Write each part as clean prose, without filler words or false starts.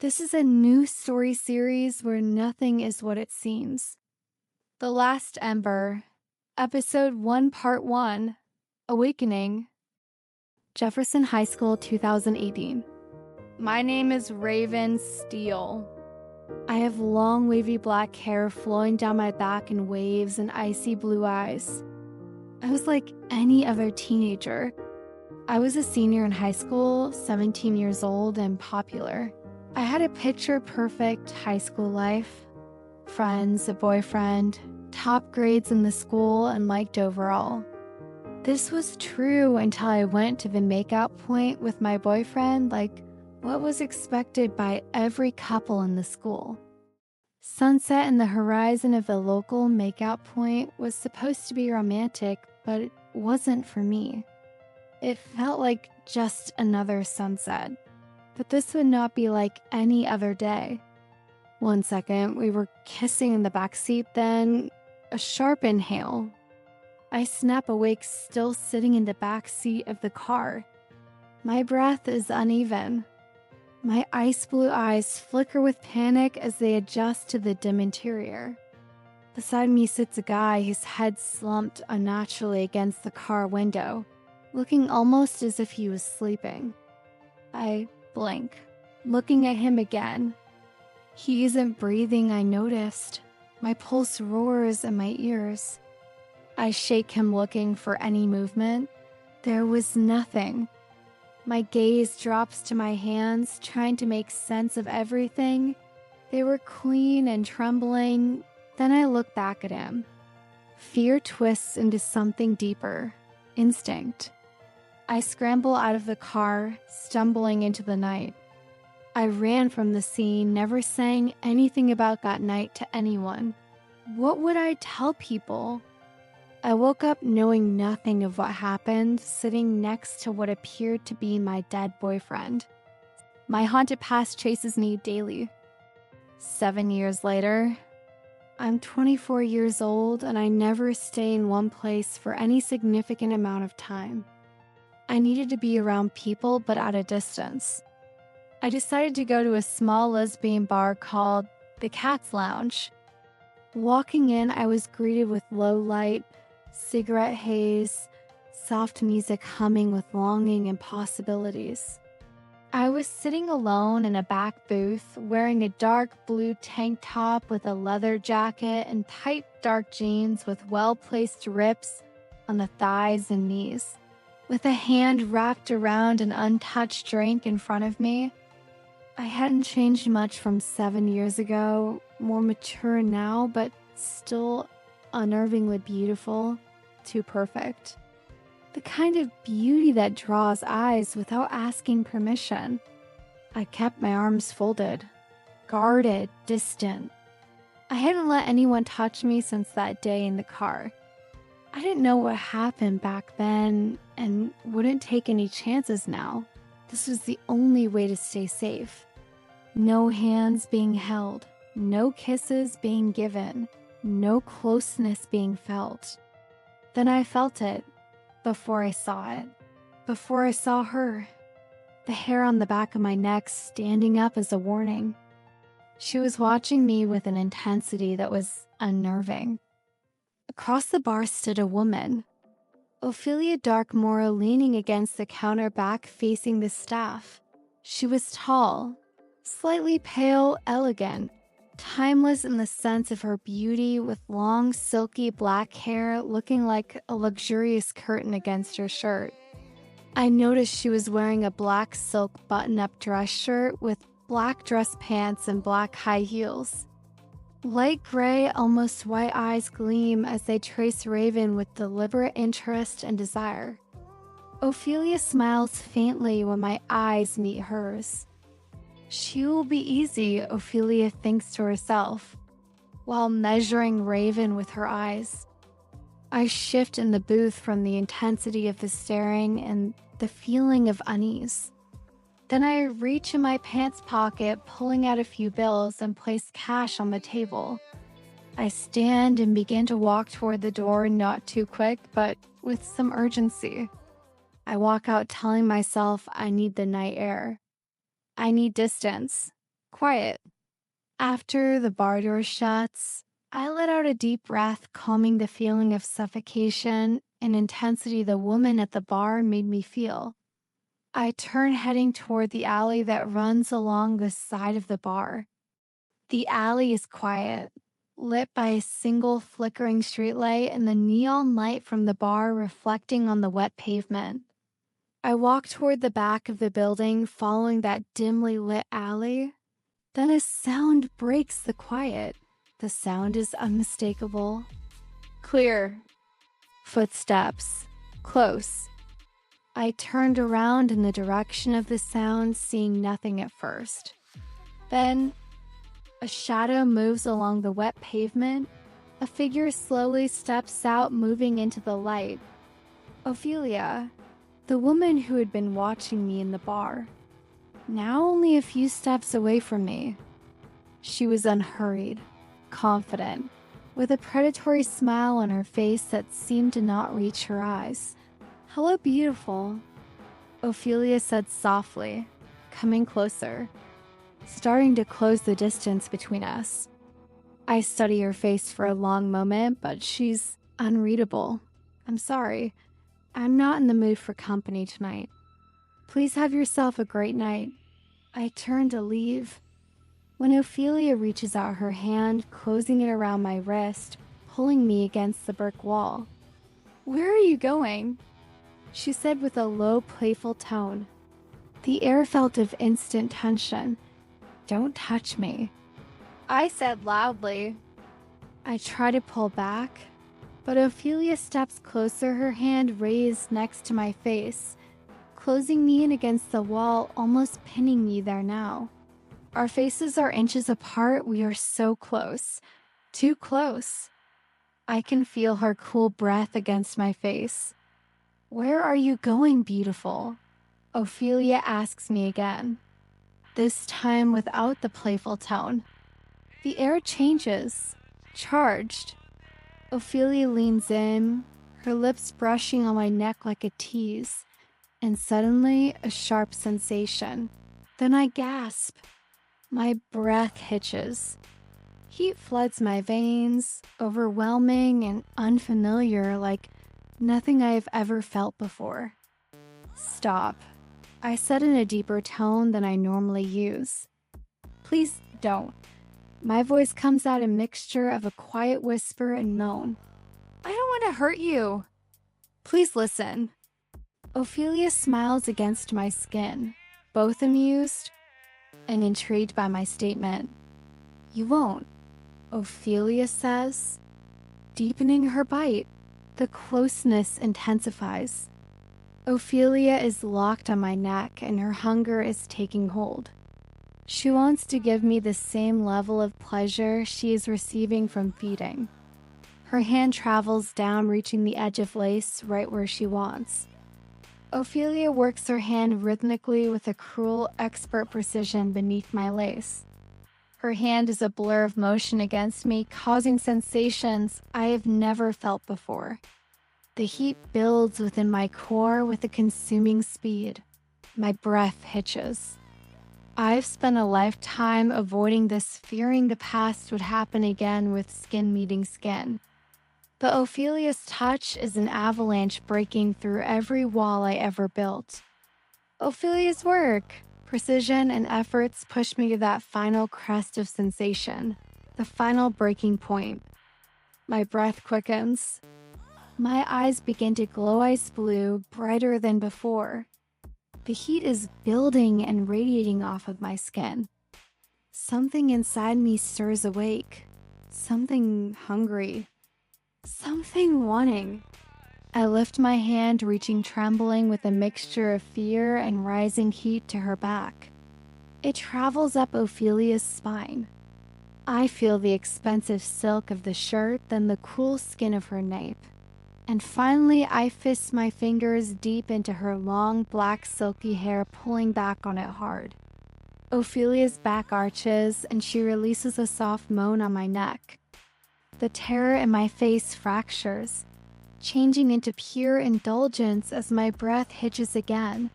This is a new story series where nothing is what it seems. The Last Ember, Episode 1, Part 1, Awakening, Jefferson High School, 2018. My name is Raven Steele. I have long, wavy black hair flowing down my back in waves and icy blue eyes. I was like any other teenager. I was a senior in high school, 17 years old, and popular. I had a picture-perfect high school life. Friends, a boyfriend, top grades in the school, and liked overall. This was true until I went to the makeout point with my boyfriend like what was expected by every couple in the school. Sunset and the horizon of the local makeout point was supposed to be romantic, but it wasn't for me. It felt like just another sunset. But this would not be like any other day. 1 second, we were kissing in the backseat, then a sharp inhale. I snap awake, still sitting in the back seat of the car. My breath is uneven. My ice blue eyes flicker with panic as they adjust to the dim interior. Beside me sits a guy, his head slumped unnaturally against the car window, looking almost as if he was sleeping. I blink, looking at him again. He isn't breathing, I noticed. My pulse roars in my ears. I shake him, looking for any movement. There was nothing. My gaze drops to my hands, trying to make sense of everything. They were clean and trembling. Then I look back at him. Fear twists into something deeper. Instinct. I scramble out of the car, stumbling into the night. I ran from the scene, never saying anything about that night to anyone. What would I tell people? I woke up knowing nothing of what happened, sitting next to what appeared to be my dead boyfriend. My haunted past chases me daily. 7 years later, I'm 24 years old and I never stay in one place for any significant amount of time. I needed to be around people, but at a distance. I decided to go to a small lesbian bar called the Cat's Lounge. Walking in, I was greeted with low light, cigarette haze, soft music humming with longing and possibilities. I was sitting alone in a back booth, wearing a dark blue tank top with a leather jacket and tight dark jeans with well-placed rips on the thighs and knees. With a hand wrapped around an untouched drink in front of me. I hadn't changed much from 7 years ago, more mature now, but still unnervingly beautiful, too perfect. The kind of beauty that draws eyes without asking permission. I kept my arms folded, guarded, distant. I hadn't let anyone touch me since that day in the car. I didn't know what happened back then and wouldn't take any chances now. This was the only way to stay safe. No hands being held, no kisses being given, no closeness being felt. Then I felt it, before I saw it, before I saw her. The hair on the back of my neck standing up as a warning. She was watching me with an intensity that was unnerving. Across the bar stood a woman, Ophelia Darkmoor, leaning against the counter, back facing the staff. She was tall, slightly pale, elegant, timeless in the sense of her beauty, with long, silky black hair looking like a luxurious curtain against her shirt. I noticed she was wearing a black silk button-up dress shirt with black dress pants and black high heels. Light gray, almost white eyes gleam as they trace Raven with deliberate interest and desire. Ophelia smiles faintly when my eyes meet hers. She will be easy, Ophelia thinks to herself, while measuring Raven with her eyes. I shift in the booth from the intensity of the staring and the feeling of unease. Then I reach in my pants pocket, pulling out a few bills and place cash on the table. I stand and begin to walk toward the door, not too quick, but with some urgency. I walk out telling myself I need the night air. I need distance. quiet. After the bar door shuts, I let out a deep breath, calming the feeling of suffocation and intensity the woman at the bar made me feel. I turn heading toward the alley that runs along the side of the bar. The alley is quiet, lit by a single flickering streetlight and the neon light from the bar reflecting on the wet pavement. I walk toward the back of the building, following that dimly lit alley. Then a sound breaks the quiet. The sound is unmistakable. Clear. Footsteps. Close. I turned around in the direction of the sound, seeing nothing at first. Then, a shadow moves along the wet pavement. A figure slowly steps out, moving into the light. Ophelia, the woman who had been watching me in the bar. Now only a few steps away from me. She was unhurried, confident, with a predatory smile on her face that seemed to not reach her eyes. "Hello, beautiful," Ophelia said softly, coming closer, starting to close the distance between us. I study her face for a long moment, but she's unreadable. "I'm sorry. I'm not in the mood for company tonight. Please have yourself a great night." I turn to leave when Ophelia reaches out her hand, closing it around my wrist, pulling me against the brick wall. "Where are you going?" she said with a low, playful tone. The air felt of instant tension. "Don't touch me," I said loudly. I try to pull back, but Ophelia steps closer, her hand raised next to my face, closing me in against the wall, almost pinning me there now. Our faces are inches apart. We are so close. Too close. I can feel her cool breath against my face. "Where are you going, beautiful?" Ophelia asks me again, this time without the playful tone. The air changes, charged. Ophelia leans in, her lips brushing on my neck like a tease, and suddenly a sharp sensation. Then I gasp. My breath hitches. Heat floods my veins, overwhelming and unfamiliar, like nothing I have ever felt before. "Stop," I said in a deeper tone than I normally use. "Please don't." My voice comes out a mixture of a quiet whisper and moan. "I don't want to hurt you. Please listen." Ophelia smiles against my skin, both amused and intrigued by my statement. "You won't," Ophelia says, deepening her bite. The closeness intensifies. Ophelia is locked on my neck and her hunger is taking hold. She wants to give me the same level of pleasure she is receiving from feeding. Her hand travels down, reaching the edge of lace right where she wants. Ophelia works her hand rhythmically with a cruel, expert precision beneath my lace. Her hand is a blur of motion against me, causing sensations I have never felt before. The heat builds within my core with a consuming speed. My breath hitches. I've spent a lifetime avoiding this, fearing the past would happen again with skin meeting skin. But Ophelia's touch is an avalanche breaking through every wall I ever built. Ophelia's work, precision, and efforts push me to that final crest of sensation, the final breaking point. My breath quickens. My eyes begin to glow ice blue, brighter than before. The heat is building and radiating off of my skin. Something inside me stirs awake. Something hungry. Something wanting. I lift my hand, reaching trembling with a mixture of fear and rising heat to her back. It travels up Ophelia's spine. I feel the expensive silk of the shirt, then the cool skin of her nape. And finally, I fist my fingers deep into her long, black, silky hair, pulling back on it hard. Ophelia's back arches, and she releases a soft moan on my neck. The terror in my face fractures, changing into pure indulgence as my breath hitches again,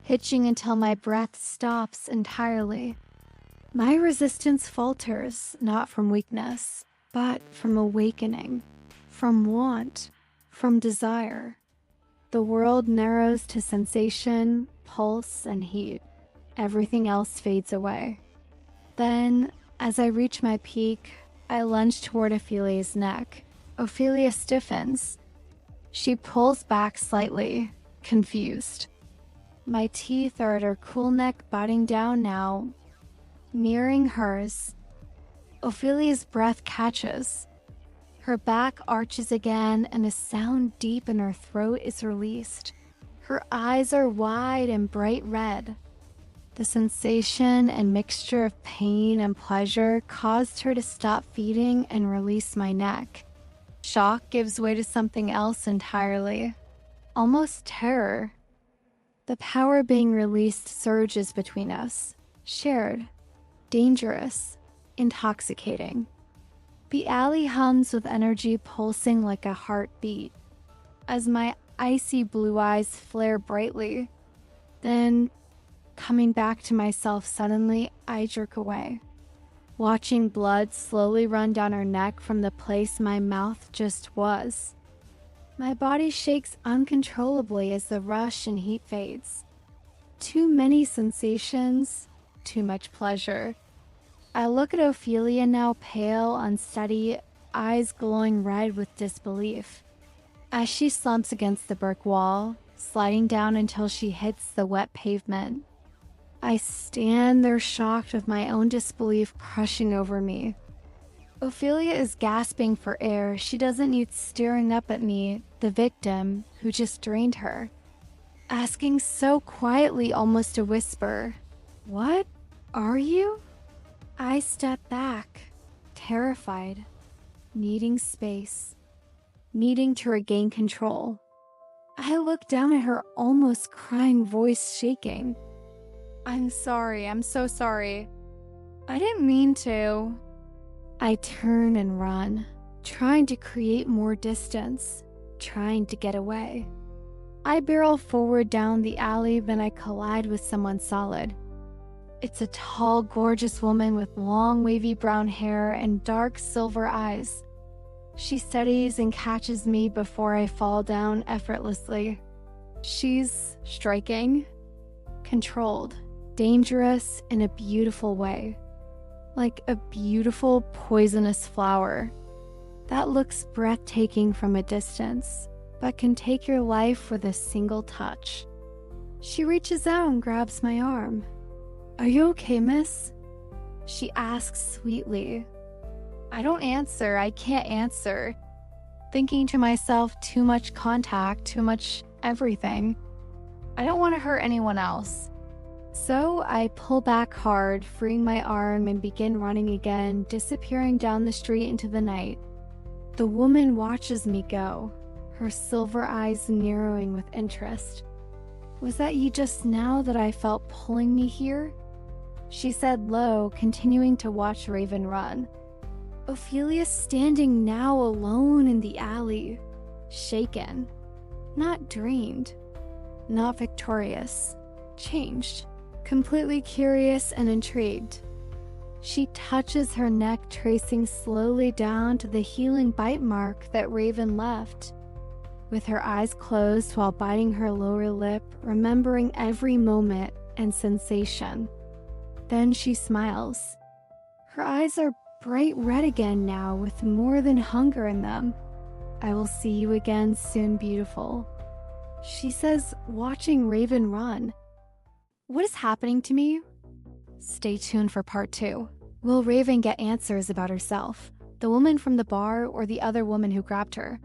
hitching until my breath stops entirely. My resistance falters, not from weakness, but from awakening, from want, from desire. The world narrows to sensation, pulse, and heat. Everything else fades away. Then, as I reach my peak, I lunge toward Ophelia's neck. Ophelia stiffens. She pulls back slightly, confused. My teeth are at her cool neck, biting down now, mirroring hers. Ophelia's breath catches. Her back arches again, and a sound deep in her throat is released. Her eyes are wide and bright red. The sensation and mixture of pain and pleasure caused her to stop feeding and release my neck. Shock gives way to something else entirely, almost terror. The power being released surges between us, shared, dangerous, intoxicating. The alley hums with energy pulsing like a heartbeat. As my icy blue eyes flare brightly, then, coming back to myself suddenly, I jerk away, watching blood slowly run down her neck from the place my mouth just was. My body shakes uncontrollably as the rush and heat fades. Too many sensations, too much pleasure. I look at Ophelia now, pale, unsteady, eyes glowing red with disbelief. As she slumps against the brick wall, sliding down until she hits the wet pavement, I stand there shocked with my own disbelief crushing over me. Ophelia is gasping for air. She doesn't need staring up at me, the victim, who just drained her. Asking so quietly, almost a whisper, "What are you?" I step back, terrified, needing space, needing to regain control. I look down at her, almost crying, voice shaking. "I'm sorry, I'm so sorry. I didn't mean to." I turn and run, trying to create more distance, trying to get away. I barrel forward down the alley, then I collide with someone solid. It's a tall, gorgeous woman with long, wavy brown hair and dark silver eyes. She steadies and catches me before I fall down effortlessly. She's striking, controlled, dangerous in a beautiful way. Like a beautiful, poisonous flower that looks breathtaking from a distance, but can take your life with a single touch. She reaches out and grabs my arm. "Are you okay, miss?" she asks sweetly. I don't answer. I can't answer. Thinking to myself, too much contact, too much everything. I don't want to hurt anyone else. So I pull back hard, freeing my arm, and begin running again, disappearing down the street into the night. The woman watches me go, her silver eyes narrowing with interest. "Was that you just now that I felt pulling me here?" she said low, continuing to watch Raven run. Ophelia standing now alone in the alley, shaken, not drained, not victorious, changed, completely curious and intrigued. She touches her neck, tracing slowly down to the healing bite mark that Raven left. With her eyes closed while biting her lower lip, remembering every moment and sensation. Then she smiles. Her eyes are bright red again now, with more than hunger in them. "I will see you again soon, beautiful," she says, watching Raven run. What is happening to me? Stay tuned for part 2. Will Raven get answers about herself, the woman from the bar, or the other woman who grabbed her?